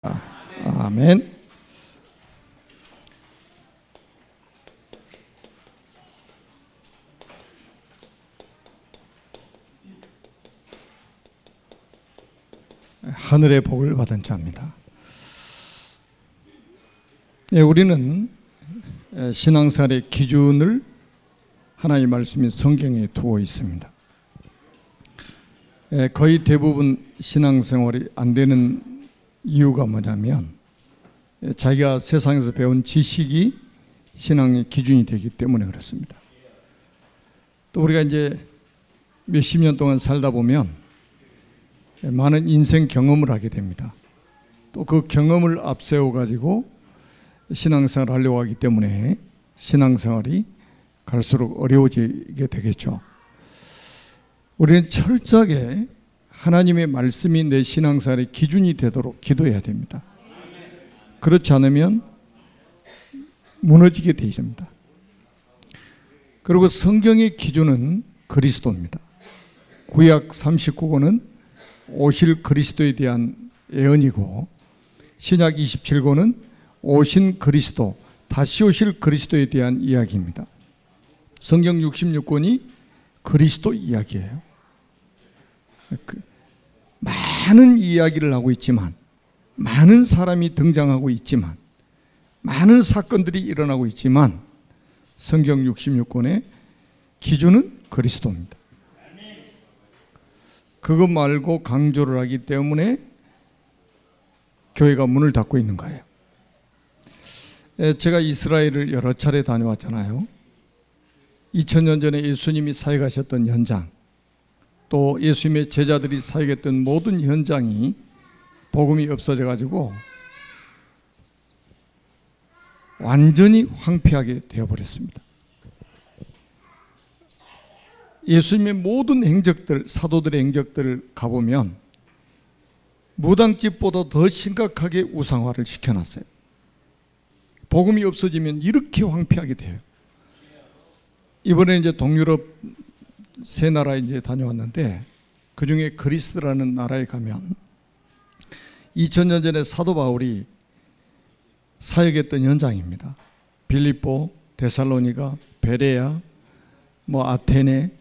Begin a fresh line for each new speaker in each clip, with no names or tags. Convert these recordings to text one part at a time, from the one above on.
아멘. 하늘의 복을 받은 자입니다. 우리는 신앙생활의 기준을 하나님의 말씀인 성경에 두고 있습니다. 거의 대부분 신앙생활이 안 되는 이유가 뭐냐면 자기가 세상에서 배운 지식이 신앙의 기준이 되기 때문에 그렇습니다. 또 우리가 이제 몇십 년 동안 살다 보면 많은 인생 경험을 하게 됩니다. 또 그 경험을 앞세워 가지고 신앙생활을 하려고 하기 때문에 신앙생활이 갈수록 어려워지게 되겠죠. 우리는 철저하게 하나님의 말씀이 내 신앙생활의 기준이 되도록 기도해야 됩니다. 그렇지 않으면 무너지게 돼 있습니다. 그리고 성경의 기준은 그리스도입니다. 구약 39권은 오실 그리스도에 대한 예언이고 신약 27권은 오신 그리스도, 다시 오실 그리스도에 대한 이야기입니다. 성경 66권이 그리스도 이야기예요. 많은 이야기를 하고 있지만, 많은 사람이 등장하고 있지만, 많은 사건들이 일어나고 있지만 성경 66권의 기준은 그리스도입니다. 그것 말고 강조를 하기 때문에 교회가 문을 닫고 있는 거예요. 제가 이스라엘을 여러 차례 다녀왔잖아요. 2000년 전에 예수님이 사역하셨던 현장, 또 예수님의 제자들이 사역했던 모든 현장이 복음이 없어져 가지고 완전히 황폐하게 되어버렸습니다. 예수님의 모든 행적들, 사도들의 행적들을 가보면 무당집보다 더 심각하게 우상화를 시켜놨어요. 복음이 없어지면 이렇게 황폐하게 돼요. 이번에 이제 동유럽 세 나라에 이제 다녀왔는데 그 중에 그리스라는 나라에 가면 2000년 전에 사도 바울이 사역했던 현장입니다. 빌립보, 데살로니가, 베레아, 아테네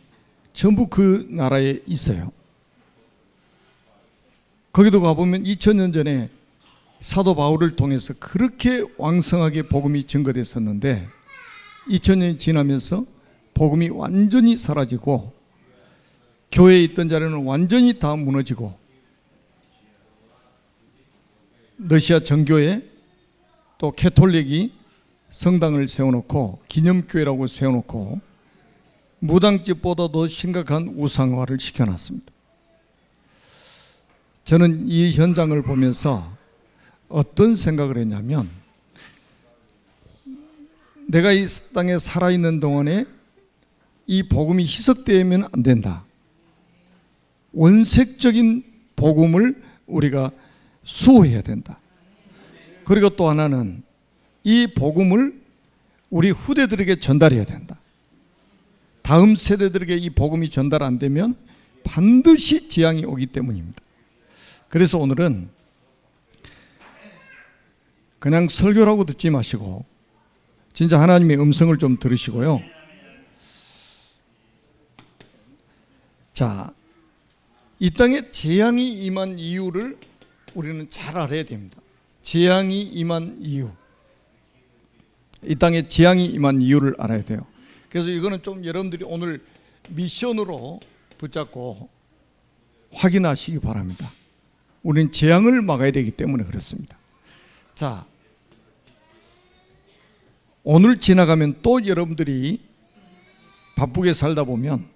전부 그 나라에 있어요. 거기도 가보면 2000년 전에 사도 바울을 통해서 그렇게 왕성하게 복음이 증거됐었는데 2000년이 지나면서 복음이 완전히 사라지고 교회에 있던 자리는 완전히 다 무너지고 러시아 정교회 또 캐톨릭이 성당을 세워놓고 기념교회라고 세워놓고 무당집보다 더 심각한 우상화를 시켜놨습니다. 저는 이 현장을 보면서 어떤 생각을 했냐면 내가 이 땅에 살아있는 동안에 이 복음이 희석되면 안 된다. 원색적인 복음을 우리가 수호해야 된다. 그리고 또 하나는 이 복음을 우리 후대들에게 전달해야 된다. 다음 세대들에게 이 복음이 전달 안 되면 반드시 재앙이 오기 때문입니다. 그래서 오늘은 그냥 설교라고 듣지 마시고 진짜 하나님의 음성을 좀 들으시고요. 자, 이 땅에 재앙이 임한 이유를 우리는 잘 알아야 됩니다. 재앙이 임한 이유, 이 땅에 재앙이 임한 이유를 알아야 돼요. 그래서 이거는 좀 여러분들이 오늘 미션으로 붙잡고 확인하시기 바랍니다. 우리는 재앙을 막아야 되기 때문에 그렇습니다. 자, 오늘 지나가면 또 여러분들이 바쁘게 살다 보면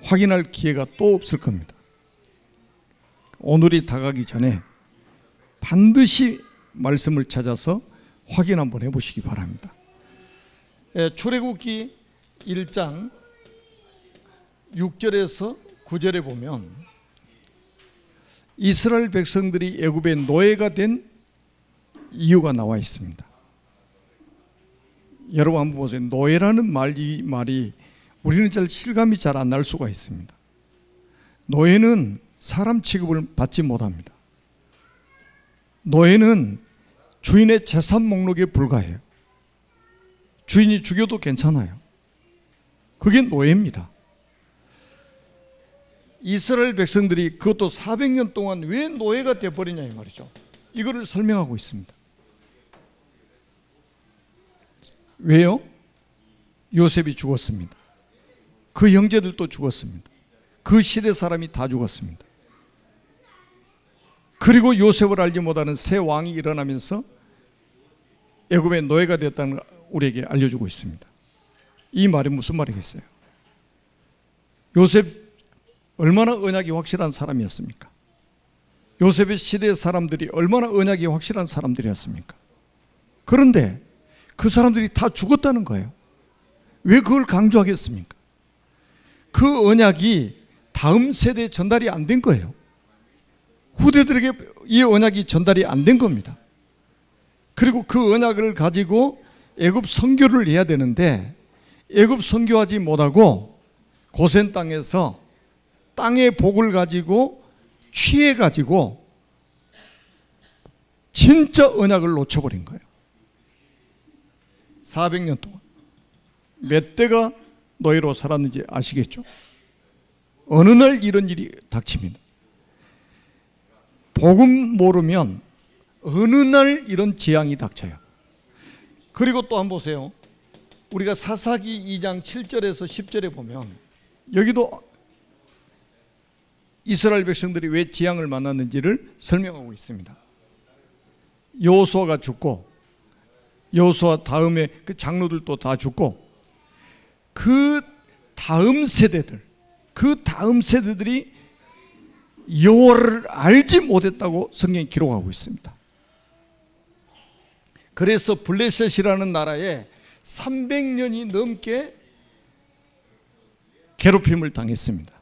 확인할 기회가 또 없을 겁니다. 오늘이 다가기 전에 반드시 말씀을 찾아서 확인 한번 해보시기 바랍니다. 출애굽기 1장 6절에서 9절에 보면 이스라엘 백성들이 애굽의 노예가 된 이유가 나와 있습니다. 여러분 한번 보세요. 노예라는 말이 우리는 잘 실감이 잘 안 날 수가 있습니다. 노예는 사람 취급을 받지 못합니다. 노예는 주인의 재산 목록에 불과해요. 주인이 죽여도 괜찮아요. 그게 노예입니다. 이스라엘 백성들이 그것도 400년 동안 왜 노예가 되어버리냐 이 말이죠. 이거를 설명하고 있습니다. 왜요? 요셉이 죽었습니다. 그 형제들도 죽었습니다. 그 시대 사람이 다 죽었습니다. 그리고 요셉을 알지 못하는 새 왕이 일어나면서 애굽의 노예가 되었다는 걸 우리에게 알려주고 있습니다. 이 말이 무슨 말이겠어요? 요셉 얼마나 언약이 확실한 사람이었습니까? 요셉의 시대의 사람들이 얼마나 언약이 확실한 사람들이었습니까? 그런데 그 사람들이 다 죽었다는 거예요. 왜 그걸 강조하겠습니까? 그 언약이 다음 세대에 전달이 안 된 거예요. 후대들에게 이 언약이 전달이 안 된 겁니다. 그리고 그 언약을 가지고 애굽 선교를 해야 되는데 애굽 선교하지 못하고 고센 땅에서 땅의 복을 가지고 취해 가지고 진짜 언약을 놓쳐버린 거예요. 400년 동안 몇 대가 노예로 살았는지 아시겠죠? 어느 날 이런 일이 닥칩니다. 복음 모르면 어느 날 이런 재앙이 닥쳐요. 그리고 또 한번 보세요. 우리가 사사기 2장 7절에서 10절에 보면 여기도 이스라엘 백성들이 왜 재앙을 만났는지를 설명하고 있습니다. 여호수아가 죽고 여호수아 다음에 그 장로들도 다 죽고 그 다음 세대들이 여호와를 알지 못했다고 성경이 기록하고 있습니다. 그래서 블레셋이라는 나라에 300년이 넘게 괴롭힘을 당했습니다.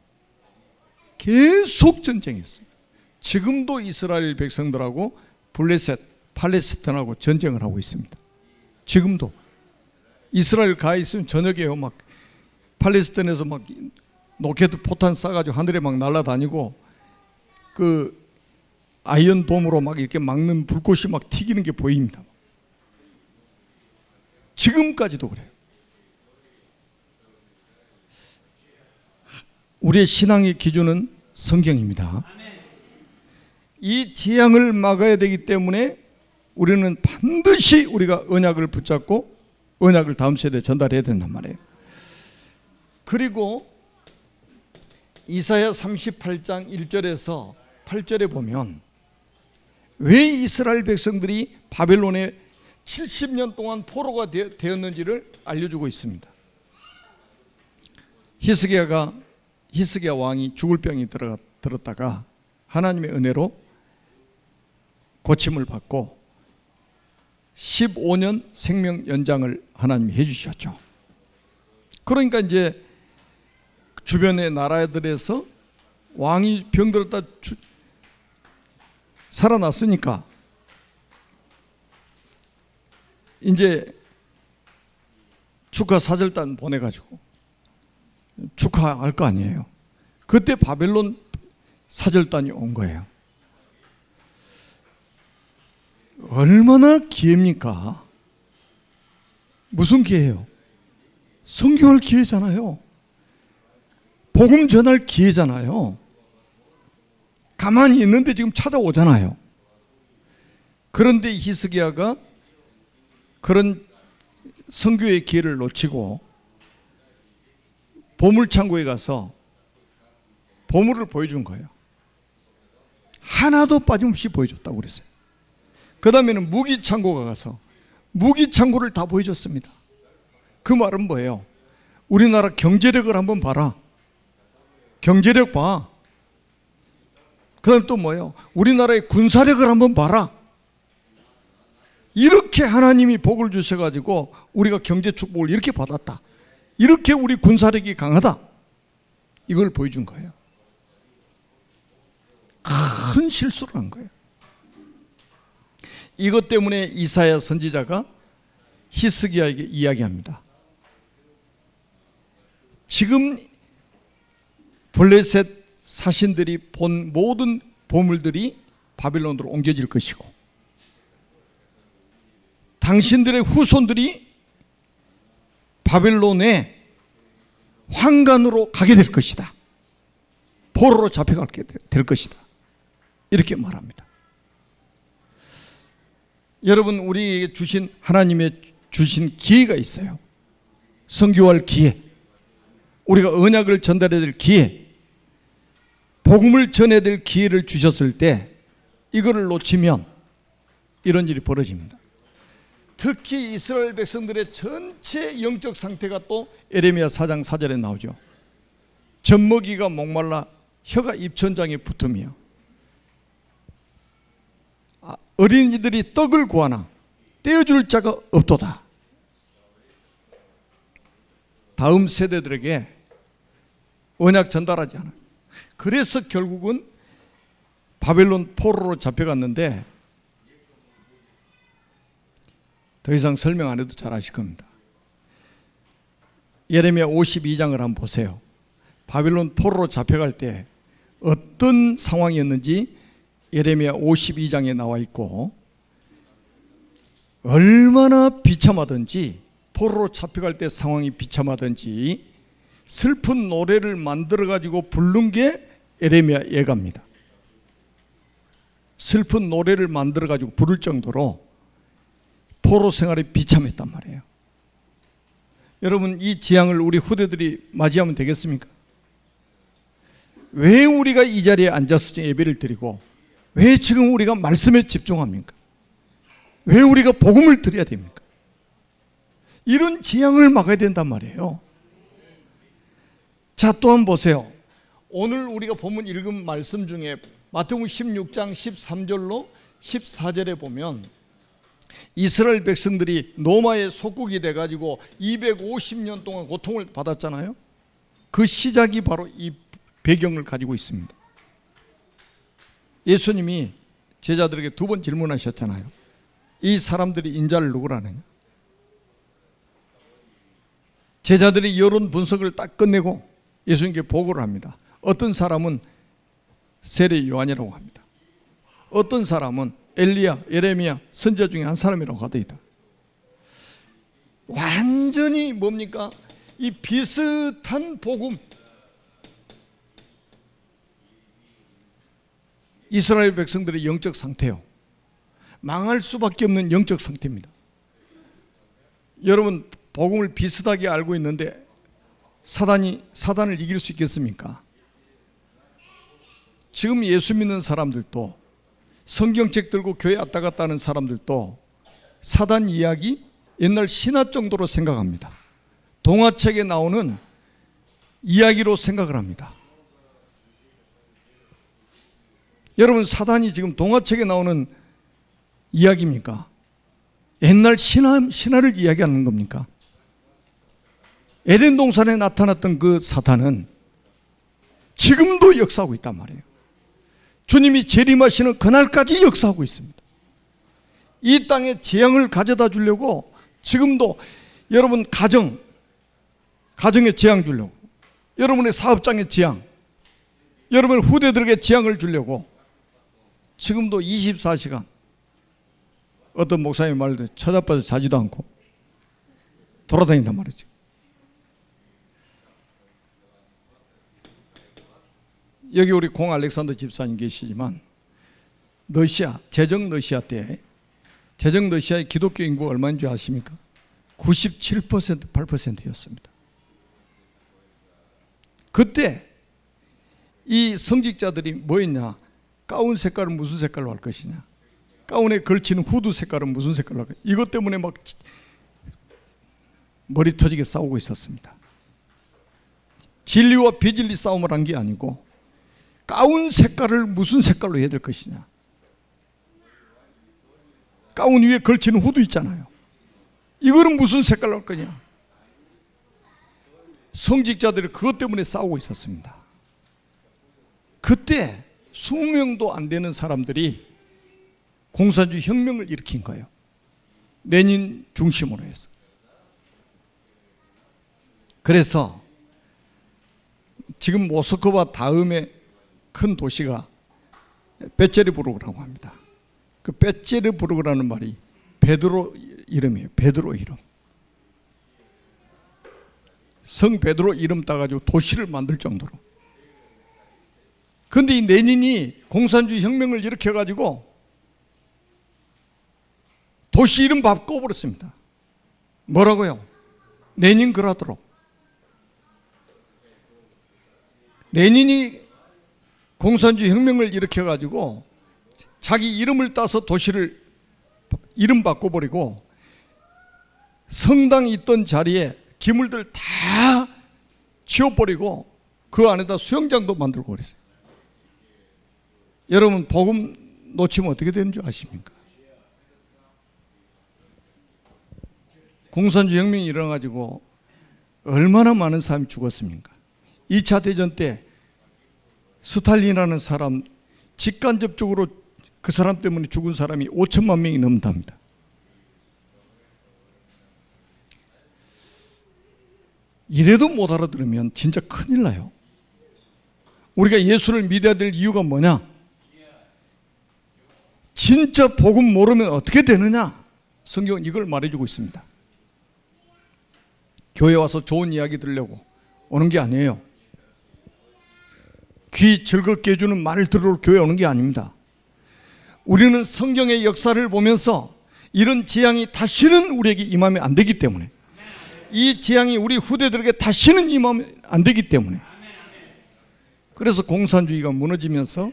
계속 전쟁했어요. 지금도 이스라엘 백성들하고 블레셋, 팔레스타인하고 전쟁을 하고 있습니다. 지금도 이스라엘 가 있으면 저녁에요 막 팔레스타인에서 막 로켓 포탄 쏴가지고 하늘에 막 날아다니고 그 아이언 돔으로 막 이렇게 막는 불꽃이 막 튀기는 게 보입니다. 지금까지도 그래요. 우리의 신앙의 기준은 성경입니다. 이 재앙을 막아야 되기 때문에 우리는 반드시 우리가 언약을 붙잡고 언약을 다음 세대에 전달해야 된단 말이에요. 그리고 이사야 38장 1절에서 8절에 보면 왜 이스라엘 백성들이 바벨론에 70년 동안 포로가 되었는지를 알려주고 있습니다. 히스기야 왕이 죽을 병이 들었다가 하나님의 은혜로 고침을 받고 15년 생명 연장을 하나님이 해주셨죠. 그러니까 이제 주변의 나라들에서 왕이 병들었다 살아났으니까 이제 축하 사절단 보내가지고 축하할 거 아니에요. 그때 바벨론 사절단이 온 거예요. 얼마나 기회입니까? 무슨 기회예요? 선교할 기회잖아요. 복음 전할 기회잖아요. 가만히 있는데 지금 찾아오잖아요. 그런데 히스기야가 그런 선교의 기회를 놓치고 보물창고에 가서 보물을 보여준 거예요. 하나도 빠짐없이 보여줬다고 그랬어요. 그 다음에는 무기창고가 가서 무기창고를 다 보여줬습니다. 그 말은 뭐예요? 우리나라 경제력을 한번 봐라. 경제력 봐. 그 다음 또 뭐예요? 우리나라의 군사력을 한번 봐라. 이렇게 하나님이 복을 주셔가지고 우리가 경제 축복을 이렇게 받았다. 이렇게 우리 군사력이 강하다. 이걸 보여준 거예요. 큰 실수를 한 거예요. 이것 때문에 이사야 선지자가 히스기야에게 이야기합니다. 지금 블레셋 사신들이 본 모든 보물들이 바빌론으로 옮겨질 것이고 당신들의 후손들이 바벨론의 황간으로 가게 될 것이다. 포로로 잡혀가게 될 것이다. 이렇게 말합니다. 여러분, 우리에게 주신 하나님의 주신 기회가 있어요. 선교할 기회, 우리가 언약을 전달해야 될 기회, 복음을 전해야 될 기회를 주셨을 때 이거를 놓치면 이런 일이 벌어집니다. 특히 이스라엘 백성들의 전체 영적 상태가 또 에레미야 4장 4절에 나오죠. 젖먹이가 목말라 혀가 입천장에 붙으며 어린이들이 떡을 구하나 떼어줄 자가 없도다. 다음 세대들에게 언약 전달하지 않아요. 그래서 결국은 바벨론 포로로 잡혀갔는데, 더 이상 설명 안 해도 잘 아실 겁니다. 예레미야 52장을 한번 보세요. 바벨론 포로로 잡혀갈 때 어떤 상황이었는지 예레미야 52장에 나와 있고, 얼마나 비참하든지, 포로로 잡혀갈 때 상황이 비참하든지 슬픈 노래를 만들어 가지고 부른 게 예레미야 예가입니다. 슬픈 노래를 만들어 가지고 부를 정도로 포로 생활이 비참했단 말이에요. 여러분, 이 재앙을 우리 후대들이 맞이하면 되겠습니까? 왜 우리가 이 자리에 앉아서 예배를 드리고 왜 지금 우리가 말씀에 집중합니까? 왜 우리가 복음을 드려야 됩니까? 이런 재앙을 막아야 된단 말이에요. 자, 또한 보세요. 오늘 우리가 본문 읽은 말씀 중에 마태복음 16장 13절로 14절에 보면 이스라엘 백성들이 노마의 속국이 돼가지고 250년 동안 고통을 받았잖아요. 그 시작이 바로 이 배경을 가지고 있습니다. 예수님이 제자들에게 두 번 질문하셨잖아요. 이 사람들이 인자를 누구라느냐. 제자들이 여론 분석을 딱 끝내고 예수님께 보고를 합니다. 어떤 사람은 세례 요한이라고 합니다. 어떤 사람은 엘리야, 예레미야 선지자 중에 한 사람이라고 하더이다. 완전히 뭡니까? 이 비슷한 복음, 이스라엘 백성들의 영적 상태요. 망할 수밖에 없는 영적 상태입니다. 여러분, 복음을 비슷하게 알고 있는데 사단을 이길 수 있겠습니까? 지금 예수 믿는 사람들도, 성경책 들고 교회 왔다 갔다 하는 사람들도 사단 이야기 옛날 신화 정도로 생각합니다. 동화책에 나오는 이야기로 생각을 합니다. 여러분, 사단이 지금 동화책에 나오는 이야기입니까? 옛날 신화를 이야기하는 겁니까? 에덴 동산에 나타났던 그 사탄은 지금도 역사하고 있단 말이에요. 주님이 재림하시는 그날까지 역사하고 있습니다. 이 땅에 재앙을 가져다 주려고 지금도 여러분 가정에 재앙 주려고, 여러분의 사업장에 재앙, 여러분 후대들에게 재앙을 주려고 지금도 24시간 어떤 목사님 말대로 찾아봐서 자지도 않고 돌아다닌단 말이죠. 여기 우리 공 알렉산더 집사님 계시지만 제정 러시아 때, 제정 러시아의 기독교 인구가 얼마인 줄 아십니까? 97%, 8%였습니다. 그때 이 성직자들이 뭐였냐? 가운 색깔은 무슨 색깔로 할 것이냐? 가운에 걸치는 후드 색깔은 무슨 색깔로 할 것이냐? 이것 때문에 막 머리 터지게 싸우고 있었습니다. 진리와 비진리 싸움을 한 게 아니고 가운 색깔을 무슨 색깔로 해야 될 것이냐. 가운 위에 걸치는 후드 있잖아요. 이거는 무슨 색깔로 할 거냐. 성직자들이 그것 때문에 싸우고 있었습니다. 그때 20명도 안 되는 사람들이 공산주의 혁명을 일으킨 거예요. 레닌 중심으로 해서. 그래서 지금 모스크바 다음에 큰 도시가 베체르부르크라고 합니다. 그 베체르부르크라는 말이 베드로 이름이에요. 베드로 이름. 성 베드로 이름 따가지고 도시를 만들 정도로. 그런데 이 레닌이 공산주의 혁명을 일으켜가지고 도시 이름 바꿔버렸습니다. 뭐라고요? 레닌그라드로. 레닌이 공산주의 혁명을 일으켜가지고 자기 이름을 따서 도시를 이름 바꿔버리고 성당이 있던 자리에 기물들 다 치워버리고 그 안에다 수영장도 만들고 그랬어요. 여러분 복음 놓치면 어떻게 되는 줄 아십니까? 공산주의 혁명이 일어나가지고 얼마나 많은 사람이 죽었습니까? 2차 대전 때 스탈린이라는 사람 직간접적으로 그 사람 때문에 죽은 사람이 5천만 명이 넘는답니다. 이래도 못 알아들으면 진짜 큰일 나요. 우리가 예수를 믿어야 될 이유가 뭐냐? 진짜 복음 모르면 어떻게 되느냐? 성경은 이걸 말해주고 있습니다. 교회 와서 좋은 이야기 들으려고 오는 게 아니에요. 귀 즐겁게 해주는 말을 들으러 교회 오는 게 아닙니다. 우리는 성경의 역사를 보면서 이런 재앙이 다시는 우리에게 임하면 안 되기 때문에, 이 재앙이 우리 후대들에게 다시는 임하면 안 되기 때문에, 그래서 공산주의가 무너지면서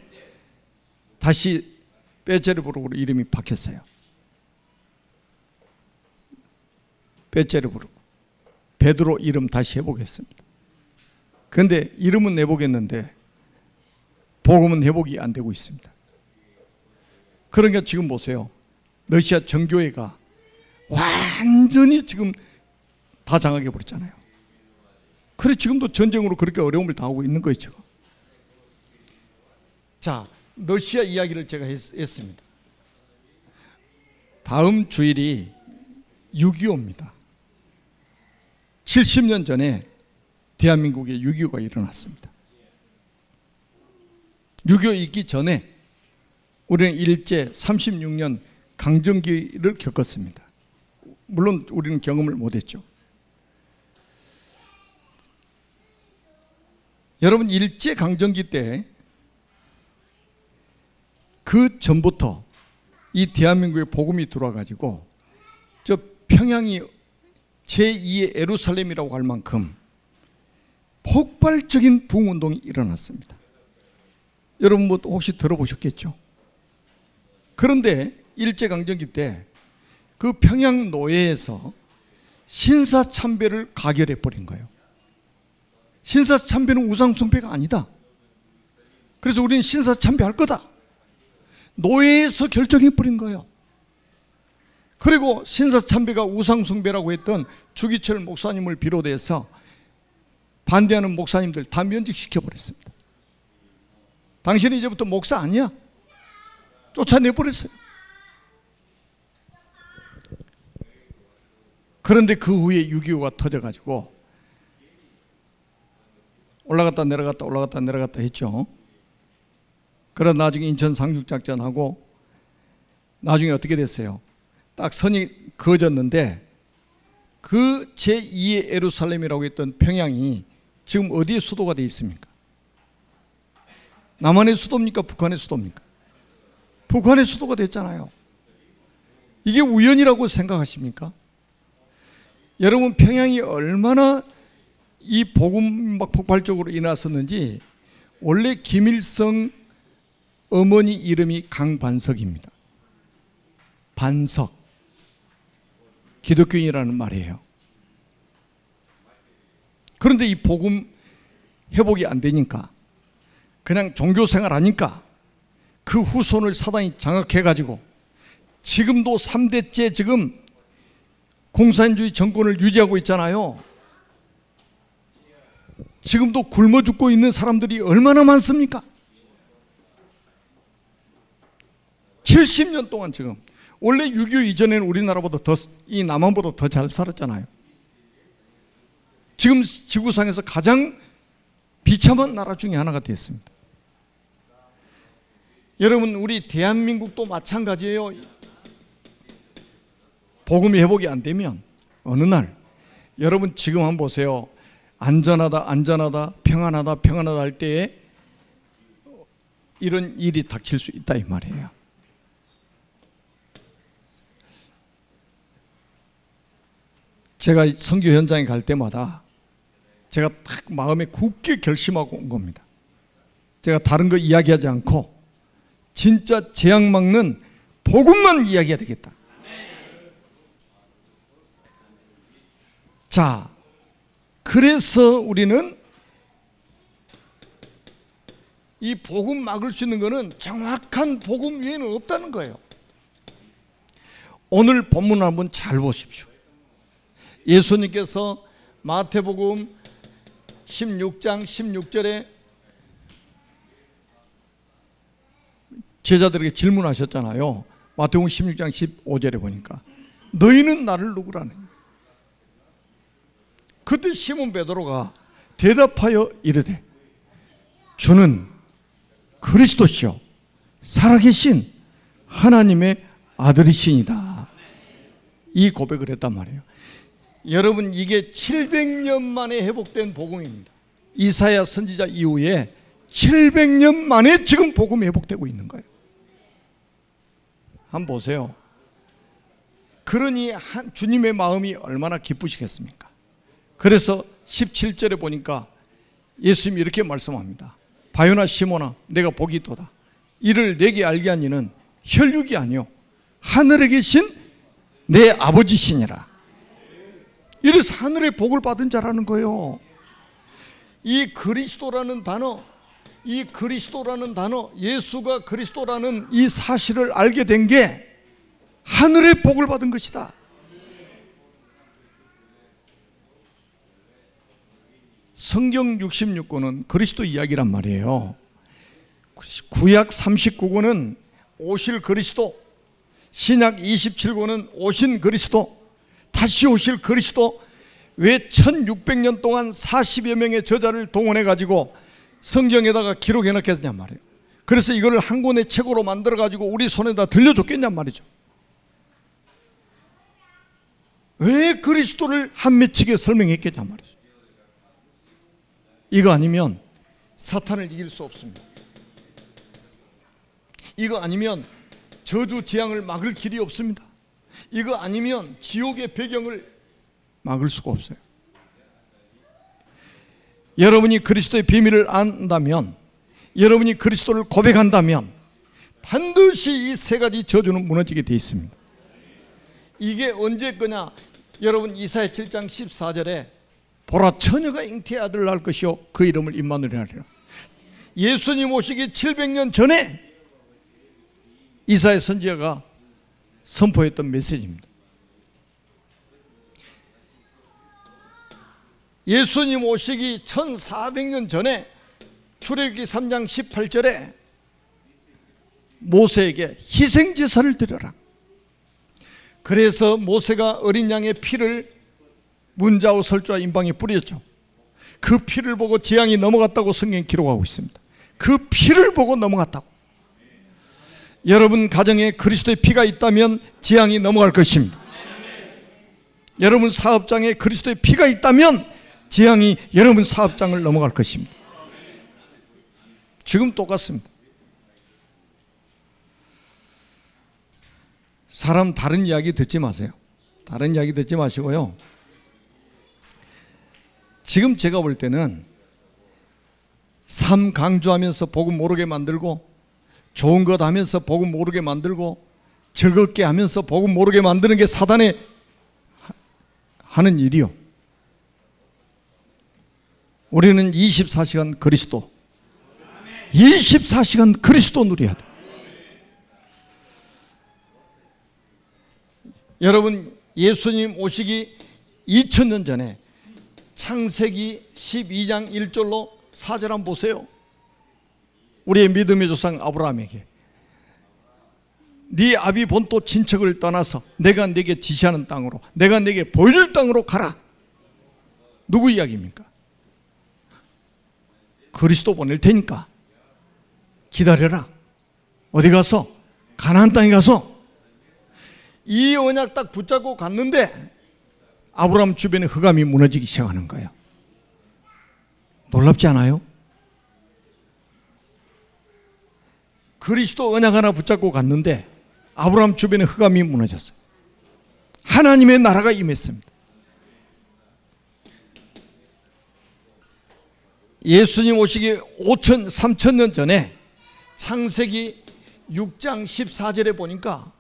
다시 베제르부르크로 이름이 바뀌었어요. 베제르부르크. 베드로 이름 다시 해보겠습니다. 그런데 이름은 내보겠는데 복음은 회복이 안 되고 있습니다. 그러니까 지금 보세요. 러시아 정교회가 완전히 지금 다 장악해 버렸잖아요. 그래 지금도 전쟁으로 그렇게 어려움을 당하고 있는 거예요 지금. 자, 러시아 이야기를 제가 했습니다. 다음 주일이 6.25입니다. 70년 전에 대한민국에 6.25가 일어났습니다. 6.25 있기 전에 우리는 일제 36년 강점기를 겪었습니다. 물론 우리는 경험을 못했죠. 여러분 일제 강점기 때 그 전부터 이 대한민국에 복음이 들어와가지고 저 평양이 제2의 예루살렘이라고 할 만큼 폭발적인 부흥운동이 일어났습니다. 여러분 뭐 혹시 들어보셨겠죠? 그런데 일제강점기 때 그 평양 노예에서 신사참배를 가결해 버린 거예요. 신사참배는 우상숭배가 아니다. 그래서 우리는 신사참배할 거다. 노예에서 결정해 버린 거예요. 그리고 신사참배가 우상숭배라고 했던 주기철 목사님을 비롯해서 반대하는 목사님들 다 면직시켜 버렸습니다. 당신은 이제부터 목사 아니야. 쫓아내버렸어요. 그런데 그 후에 6.25가 터져가지고 올라갔다 내려갔다 올라갔다 내려갔다 했죠. 그러다 나중에 인천 상륙작전하고 나중에 어떻게 됐어요? 딱 선이 그어졌는데 그 제2의 예루살렘이라고 했던 평양이 지금 어디에 수도가 되어 있습니까? 남한의 수도입니까? 북한의 수도입니까? 북한의 수도가 됐잖아요. 이게 우연이라고 생각하십니까? 여러분 평양이 얼마나 이 복음 막 폭발적으로 일어났었는지 원래 김일성 어머니 이름이 강반석입니다. 반석. 기독교인이라는 말이에요. 그런데 이 복음 회복이 안 되니까 그냥 종교생활 하니까 그 후손을 사단이 장악해가지고 지금도 3대째 지금 공산주의 정권을 유지하고 있잖아요. 지금도 굶어 죽고 있는 사람들이 얼마나 많습니까? 70년 동안 지금 원래 6.25 이전에는 우리나라보다 이 남한보다 더 잘 살았잖아요. 지금 지구상에서 가장 비참한 나라 중에 하나가 됐습니다. 여러분 우리 대한민국도 마찬가지예요. 복음이 회복이 안 되면 어느 날, 여러분 지금 한번 보세요. 안전하다 안전하다 평안하다 평안하다 할 때에 이런 일이 닥칠 수 있다 이 말이에요. 제가 선교 현장에 갈 때마다 제가 딱 마음에 굳게 결심하고 온 겁니다. 제가 다른 거 이야기하지 않고 진짜 재앙 막는 복음만 이야기해야 되겠다. 자, 그래서 우리는 이 복음 막을 수 있는 것은 정확한 복음 외에는 없다는 거예요. 오늘 본문을 한번 잘 보십시오. 예수님께서 마태복음 16장 16절에 제자들에게 질문하셨잖아요. 마태복음 16장 15절에 보니까 너희는 나를 누구라느냐. 그때 시몬 베드로가 대답하여 이르되 주는 그리스도시요 살아계신 하나님의 아들이시니다. 이 고백을 했단 말이에요. 여러분, 이게 700년 만에 회복된 복음입니다. 이사야 선지자 이후에 700년 만에 지금 복음이 회복되고 있는 거예요. 한번 보세요. 그러니 주님의 마음이 얼마나 기쁘시겠습니까? 그래서 17절에 보니까 예수님이 이렇게 말씀합니다. 바요나 시몬아 내가 복이 있도다. 이를 내게 알게 한 이는 혈육이 아니요 하늘에 계신 내 아버지시니라. 이래서 하늘의 복을 받은 자라는 거예요. 이 그리스도라는 단어, 예수가 그리스도라는 이 사실을 알게 된 게 하늘의 복을 받은 것이다. 성경 66권은 그리스도 이야기란 말이에요. 구약 39권은 오실 그리스도, 신약 27권은 오신 그리스도, 다시 오실 그리스도. 왜 1600년 동안 40여 명의 저자를 동원해 가지고 성경에다가 기록해 놓겠냔 말이에요. 그래서 이걸 한 권의 책으로 만들어 가지고 우리 손에다 들려줬겠냔 말이죠. 왜 그리스도를 한 맺히게 설명했겠냔 말이죠. 이거 아니면 사탄을 이길 수 없습니다. 이거 아니면 저주 재앙을 막을 길이 없습니다. 이거 아니면 지옥의 배경을 막을 수가 없어요. 여러분이 그리스도의 비밀을 안다면, 여러분이 그리스도를 고백한다면 반드시 이 세 가지 저주는 무너지게 되어 있습니다. 이게 언제 거냐? 여러분 이사야 7장 14절에 보라 처녀가 잉태의 아들을 낳을 것이요 그 이름을 임마누엘이라 하리라. 예수님 오시기 700년 전에 이사야 선지자가 선포했던 메시지입니다. 예수님 오시기 1400년 전에 출애굽기 3장 18절에 모세에게 희생제사를 드려라. 그래서 모세가 어린 양의 피를 문자와 설주와 임방에 뿌렸죠. 그 피를 보고 재앙이 넘어갔다고 성경에 기록하고 있습니다. 그 피를 보고 넘어갔다고. 여러분 가정에 그리스도의 피가 있다면 재앙이 넘어갈 것입니다. 여러분 사업장에 그리스도의 피가 있다면 재앙이 여러분 사업장을 넘어갈 것입니다. 지금 똑같습니다. 사람 다른 이야기 듣지 마세요. 다른 이야기 듣지 마시고요. 지금 제가 볼 때는 삶 강조하면서 복음 모르게 만들고, 좋은 것 하면서 복음 모르게 만들고, 즐겁게 하면서 복음 모르게 만드는 게 사단의 하는 일이요. 우리는 24시간 그리스도, 24시간 그리스도 누려야 돼. 여러분 예수님 오시기 2000년 전에 창세기 12장 1절로 4절 한번 보세요. 우리의 믿음의 조상 아브라함에게 네 아비 본토 친척을 떠나서 내가 네게 지시하는 땅으로, 내가 네게 보여줄 땅으로 가라. 누구 이야기입니까? 그리스도 보낼 테니까 기다려라. 어디 가서? 가나안 땅에 가서 이 언약 딱 붙잡고 갔는데 아브라함 주변에 흑암이 무너지기 시작하는 거예요. 놀랍지 않아요? 그리스도 언약 하나 붙잡고 갔는데 아브라함 주변에 흑암이 무너졌어요. 하나님의 나라가 임했습니다. 예수님 오시기 3,000년 전에 창세기 6장 14절에 보니까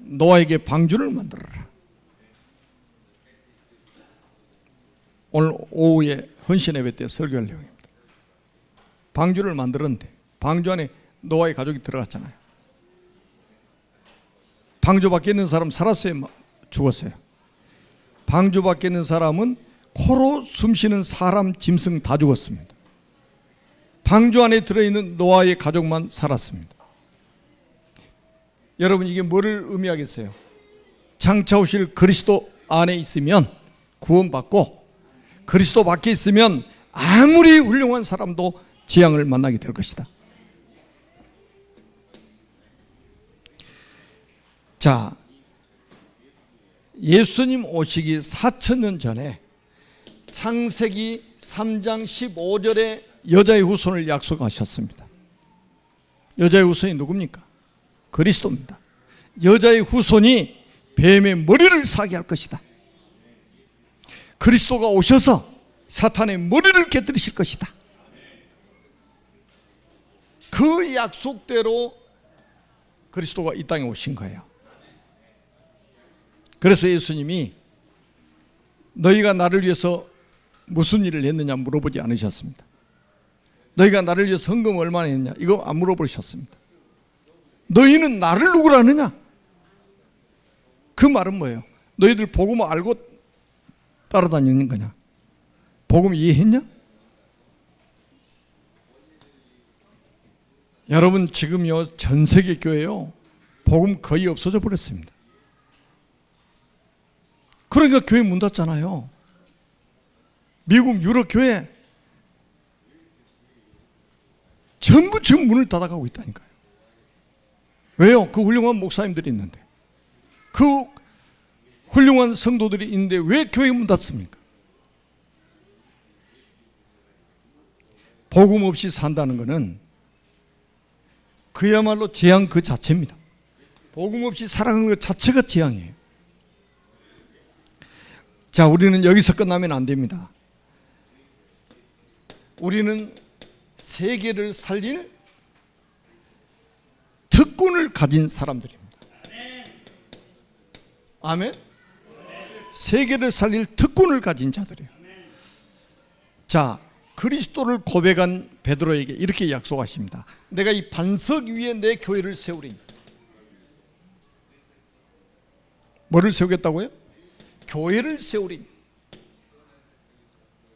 노아에게 방주를 만들어라. 오늘 오후에 헌신 예배 때 설교할 내용입니다. 방주를 만들었는데 방주 안에 노아의 가족이 들어갔잖아요. 방주 밖에 있는 사람 살았어요? 죽었어요? 방주 밖에 있는 사람은 코로 숨쉬는 사람, 짐승 다 죽었습니다. 방주 안에 들어있는 노아의 가족만 살았습니다. 여러분, 이게 뭐를 의미하겠어요? 장차 오실 그리스도 안에 있으면 구원받고, 그리스도 밖에 있으면 아무리 훌륭한 사람도 재앙을 만나게 될 것이다. 자, 예수님 오시기 4,000년 전에 창세기 3장 15절에 여자의 후손을 약속하셨습니다. 여자의 후손이 누굽니까? 그리스도입니다. 여자의 후손이 뱀의 머리를 사게 할 것이다. 그리스도가 오셔서 사탄의 머리를 깨뜨리실 것이다. 그 약속대로 그리스도가 이 땅에 오신 거예요. 그래서 예수님이 너희가 나를 위해서 무슨 일을 했느냐 물어보지 않으셨습니다. 너희가 나를 위해서 헌금 얼마나 했냐 이거 안 물어보셨습니다. 너희는 나를 누구라 하느냐? 그 말은 뭐예요? 너희들 복음 알고 따라다니는 거냐? 복음 이해했냐? 여러분, 지금요 전 세계 교회요 복음 거의 없어져 버렸습니다. 그러니까 교회 문 닫잖아요. 미국, 유럽 교회 전부 지금 문을 닫아가고 있다니까요. 왜요? 그 훌륭한 목사님들이 있는데, 그 훌륭한 성도들이 있는데 왜 교회 문 닫습니까? 복음 없이 산다는 것은 그야말로 재앙 그 자체입니다. 복음 없이 살아가는 것 자체가 재앙이에요. 자, 우리는 여기서 끝나면 안 됩니다. 우리는 세계를 살릴 특권을 가진 사람들입니다. 아멘? 세계를 살릴 특권을 가진 자들이에요. 자, 그리스도를 고백한 베드로에게 이렇게 약속하십니다. 내가 이 반석 위에 내 교회를 세우리니. 뭐를 세우겠다고요? 교회를 세우리니.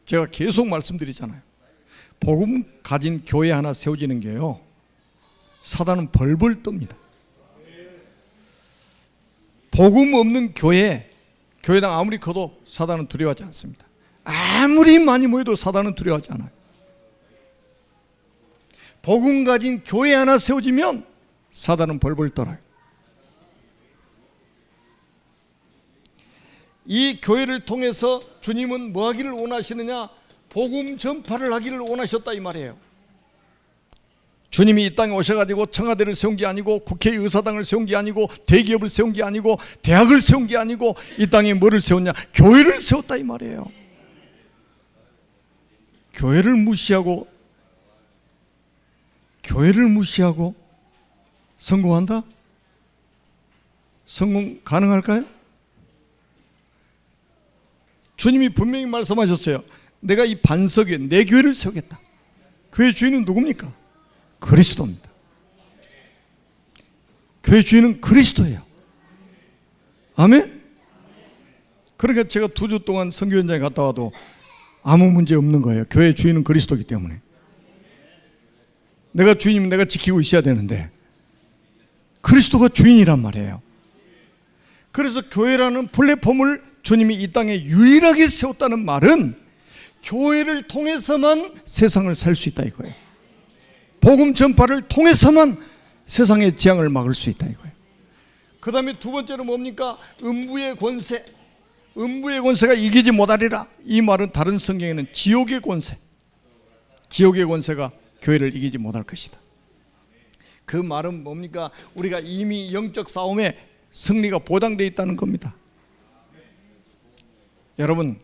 제가 계속 말씀드리잖아요. 복음 가진 교회 하나 세워지는 게요, 사단은 벌벌 떱니다. 복음 없는 교회, 교회당 아무리 커도 사단은 두려워하지 않습니다. 아무리 많이 모여도 사단은 두려워하지 않아요. 복음 가진 교회 하나 세워지면 사단은 벌벌 떨어요. 이 교회를 통해서 주님은 뭐 하기를 원하시느냐? 복음 전파를 하기를 원하셨다 이 말이에요. 주님이 이 땅에 오셔가지고 청와대를 세운 게 아니고 국회의사당을 세운 게 아니고 대기업을 세운 게 아니고 대학을 세운 게 아니고 이 땅에 뭐를 세웠냐? 교회를 세웠다 이 말이에요. 교회를 무시하고 성공한다? 성공 가능할까요? 주님이 분명히 말씀하셨어요. 내가 이 반석 위에 내 교회를 세우겠다. 교회 주인은 누굽니까? 그리스도입니다. 교회 주인은 그리스도예요. 아멘? 그러니까 제가 2주 동안 선교 현장에 갔다 와도 아무 문제 없는 거예요. 교회 주인은 그리스도이기 때문에. 내가 주인이면 내가 지키고 있어야 되는데 그리스도가 주인이란 말이에요. 그래서 교회라는 플랫폼을 주님이 이 땅에 유일하게 세웠다는 말은 교회를 통해서만 세상을 살 수 있다 이거예요. 복음 전파를 통해서만 세상의 재앙을 막을 수 있다 이거예요. 그 다음에 두 번째는 뭡니까? 음부의 권세. 음부의 권세가 이기지 못하리라. 이 말은 다른 성경에는 지옥의 권세, 지옥의 권세가 교회를 이기지 못할 것이다. 그 말은 뭡니까? 우리가 이미 영적 싸움에 승리가 보장되어 있다는 겁니다. 여러분,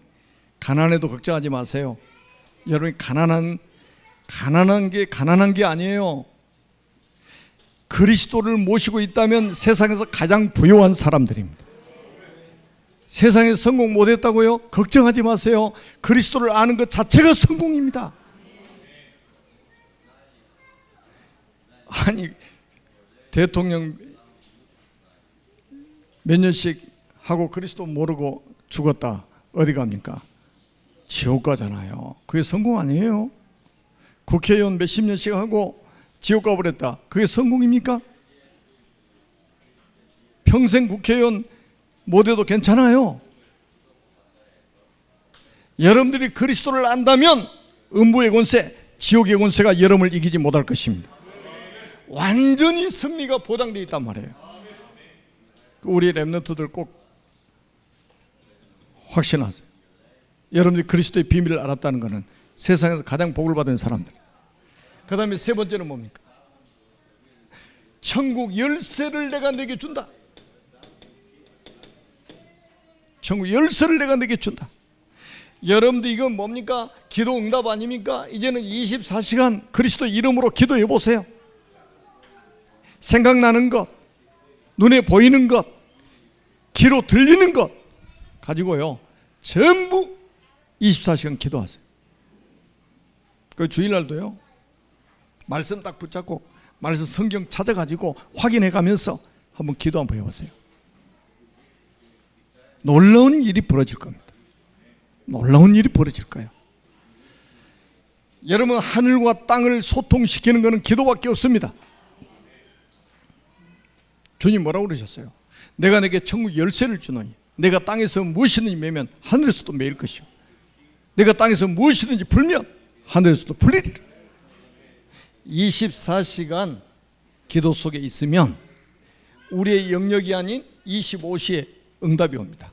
가난해도 걱정하지 마세요. 여러분이 가난한 게 아니에요. 그리스도를 모시고 있다면 세상에서 가장 부유한 사람들입니다. 세상에서 성공 못했다고요? 걱정하지 마세요. 그리스도를 아는 것 자체가 성공입니다. 아니, 대통령 몇 년씩 하고 그리스도 모르고 죽었다. 어디 갑니까? 지옥 가잖아요. 그게 성공 아니에요? 국회의원 몇십 년씩 하고 지옥 가버렸다. 그게 성공입니까? 평생 국회의원 못해도 괜찮아요. 여러분들이 그리스도를 안다면 음부의 권세, 지옥의 권세가 여러분을 이기지 못할 것입니다. 완전히 승리가 보장되어 있단 말이에요. 우리 렘넌트들 꼭 확신하세요. 여러분들이 그리스도의 비밀을 알았다는 것은 세상에서 가장 복을 받은 사람들. 그 다음에 세 번째는 뭡니까? 천국 열쇠를 내가 내게 준다. 천국 열쇠를 내가 내게 준다. 여러분들 이건 뭡니까? 기도 응답 아닙니까? 이제는 24시간 그리스도 이름으로 기도해 보세요. 생각나는 것, 눈에 보이는 것, 귀로 들리는 것 가지고요 전부 24시간 기도하세요. 그 주일날도요 말씀 딱 붙잡고 말씀 성경 찾아가지고 확인해 가면서 한번 기도 한번 해보세요. 놀라운 일이 벌어질 겁니다. 놀라운 일이 벌어질 거예요. 여러분, 하늘과 땅을 소통시키는 것은 기도밖에 없습니다. 주님 뭐라고 그러셨어요? 내가 내게 천국 열쇠를 주노니 내가 땅에서 무엇이든지 매면 하늘에서도 매일 것이요 내가 땅에서 무엇이든지 풀면 하늘에서도 풀리리라. 24시간 기도 속에 있으면 우리의 영역이 아닌 25시에 응답이 옵니다.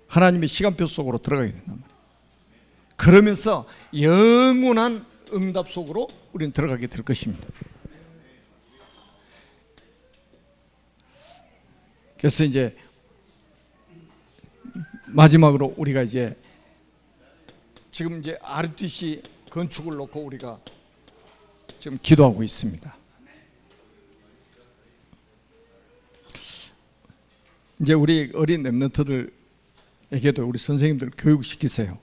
하나님의 시간표 속으로 들어가게 된단 말이에요. 그러면서 영원한 응답 속으로 우리는 들어가게 될 것입니다. 그래서 이제 마지막으로 우리가 이제 지금 이제 RTC 건축을 놓고 우리가 지금 기도하고 있습니다. 이제 우리 어린 렘넌트들에게도 우리 선생님들 교육시키세요.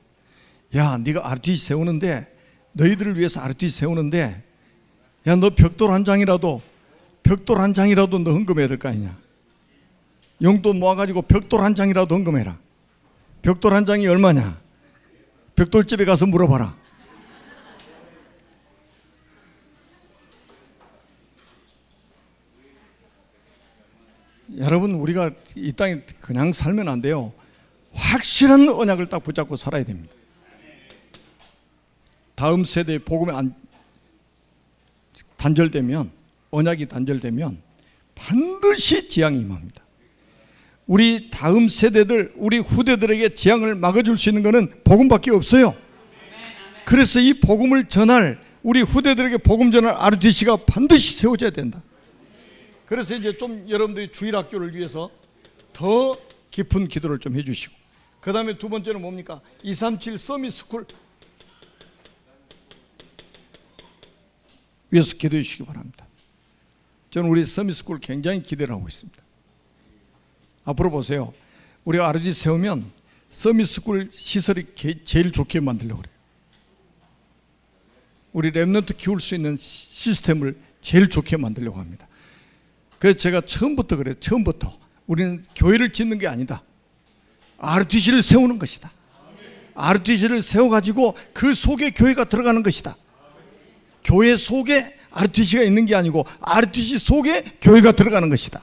야, 네가 RTC 세우는데, 너희들을 위해서 RTC 세우는데, 야, 너 벽돌 한 장이라도 너 헌금해야 될 거 아니냐. 용돈 모아가지고 벽돌 한 장이라도 헌금해라. 벽돌 한 장이 얼마냐? 벽돌집에 가서 물어봐라. 여러분, 우리가 이 땅에 그냥 살면 안 돼요. 확실한 언약을 딱 붙잡고 살아야 됩니다. 다음 세대의 복음이 단절되면, 언약이 단절되면 반드시 재앙이 임합니다. 우리 다음 세대들, 우리 후대들에게 재앙을 막아줄 수 있는 것은 복음밖에 없어요. 그래서 이 복음을 전할, 우리 후대들에게 복음 전할 RTC가 반드시 세워져야 된다. 그래서 이제 좀 여러분들이 주일학교를 위해서 더 깊은 기도를 좀 해주시고, 그 다음에 두 번째는 뭡니까? 237 서밋스쿨 위해서 기도해 주시기 바랍니다. 저는 우리 서밋스쿨 굉장히 기대를 하고 있습니다. 앞으로 보세요. 우리가 RTC 세우면 서밋스쿨 시설이 제일 좋게 만들려고 그래요. 우리 렘넌트 키울 수 있는 시스템을 제일 좋게 만들려고 합니다. 그래서 제가 처음부터 그래요. 처음부터 우리는 교회를 짓는 게 아니다. RTC를 세우는 것이다. RTC를 세워가지고 그 속에 교회가 들어가는 것이다. 교회 속에 RTC가 있는 게 아니고 RTC 속에 교회가 들어가는 것이다.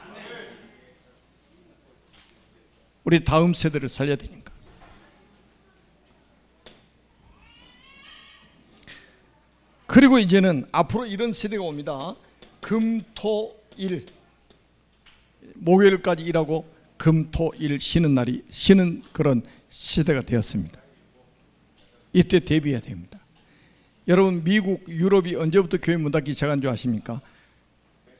우리 다음 세대를 살려야 되니까. 그리고 이제는 앞으로 이런 세대가 옵니다. 금, 토, 일. 목요일까지 일하고 금, 토, 일 쉬는 그런 시대가 되었습니다. 이때 대비해야 됩니다. 여러분, 미국, 유럽이 언제부터 교회 문 닫기 시작한 줄 아십니까?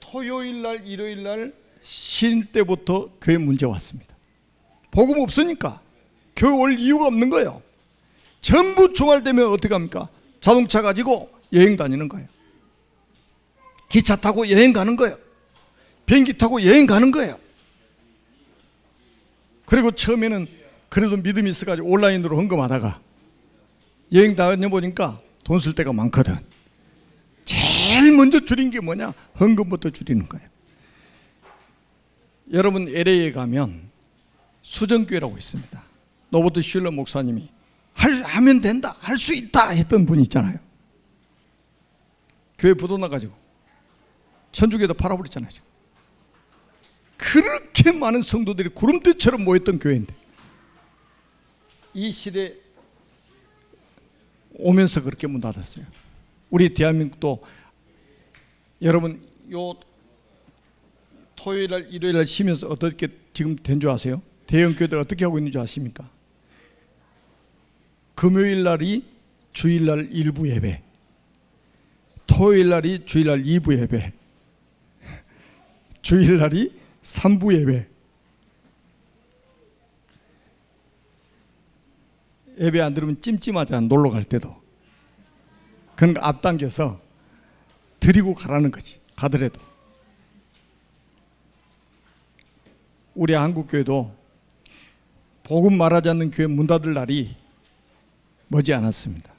토요일 날, 일요일 날 쉴 때부터 교회 문제 왔습니다. 복음 없으니까 교회 올 이유가 없는 거예요. 전부 주말 되면 어떻게 합니까? 자동차 가지고 여행 다니는 거예요. 기차 타고 여행 가는 거예요. 비행기 타고 여행 가는 거예요. 그리고 처음에는 그래도 믿음이 있어가지고 온라인으로 헌금하다가 여행 다녀보니까 돈 쓸 데가 많거든. 제일 먼저 줄인 게 뭐냐? 헌금부터 줄이는 거예요. 여러분, LA에 가면 수정교회라고 있습니다. 노버트 슐러 목사님이 하면 된다, 할 수 있다 했던 분이 있잖아요. 교회 부도 나가지고 천주교에다 팔아버렸잖아요. 그렇게 많은 성도들이 구름대처럼 모였던 교회인데 이 시대 오면서 그렇게 문 닫았어요. 우리 대한민국도 여러분 요 토요일날 일요일날 쉬면서 어떻게 지금 된 줄 아세요? 대형 교회들 어떻게 하고 있는 줄 아십니까? 금요일날이 주일날 1부 예배, 토요일날이 주일날 2부 예배, 주일날이 3부 예배. 예배 안 들으면 찜찜하잖아. 놀러 갈 때도. 그런 거 앞당겨서 드리고 가라는 거지. 가더라도. 우리 한국교회도 복음 말하지 않는 교회 문 닫을 날이 머지 않았습니다.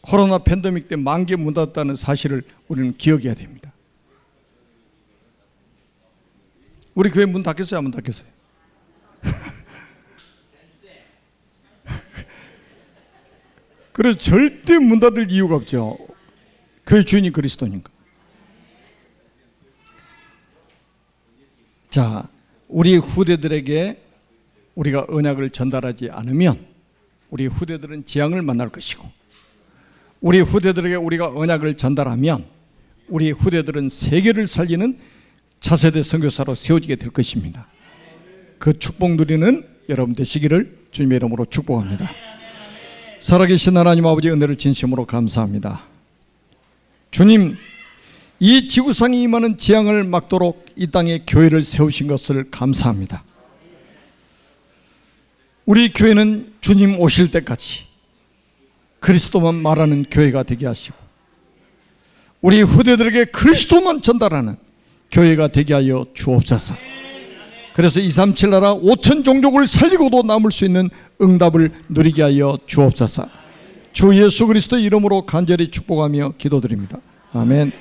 코로나 팬데믹 때 10,000개 문 닫았다는 사실을 우리는 기억해야 됩니다. 우리 교회 문 닫겠어요? 안 닫겠어요? 그래서 절대 문 닫을 이유가 없죠. 교회 주인이 그리스도니까. 자, 우리 후대들에게 우리가 언약을 전달하지 않으면 우리 후대들은 재앙을 만날 것이고, 우리 후대들에게 우리가 언약을 전달하면 우리 후대들은 세계를 살리는 차세대 선교사로 세워지게 될 것입니다. 그 축복 누리는 여러분 되시기를 주님의 이름으로 축복합니다. 살아계신 하나님 아버지, 은혜를 진심으로 감사합니다. 주님, 이 지구상에 임하는 재앙을 막도록 이 땅에 교회를 세우신 것을 감사합니다. 우리 교회는 주님 오실 때까지 그리스도만 말하는 교회가 되게 하시고, 우리 후대들에게 그리스도만 전달하는 교회가 되게 하여 주옵소서. 그래서 237 나라 5천 종족을 살리고도 남을 수 있는 응답을 누리게 하여 주옵소서. 주 예수 그리스도 이름으로 간절히 축복하며 기도드립니다. 아멘.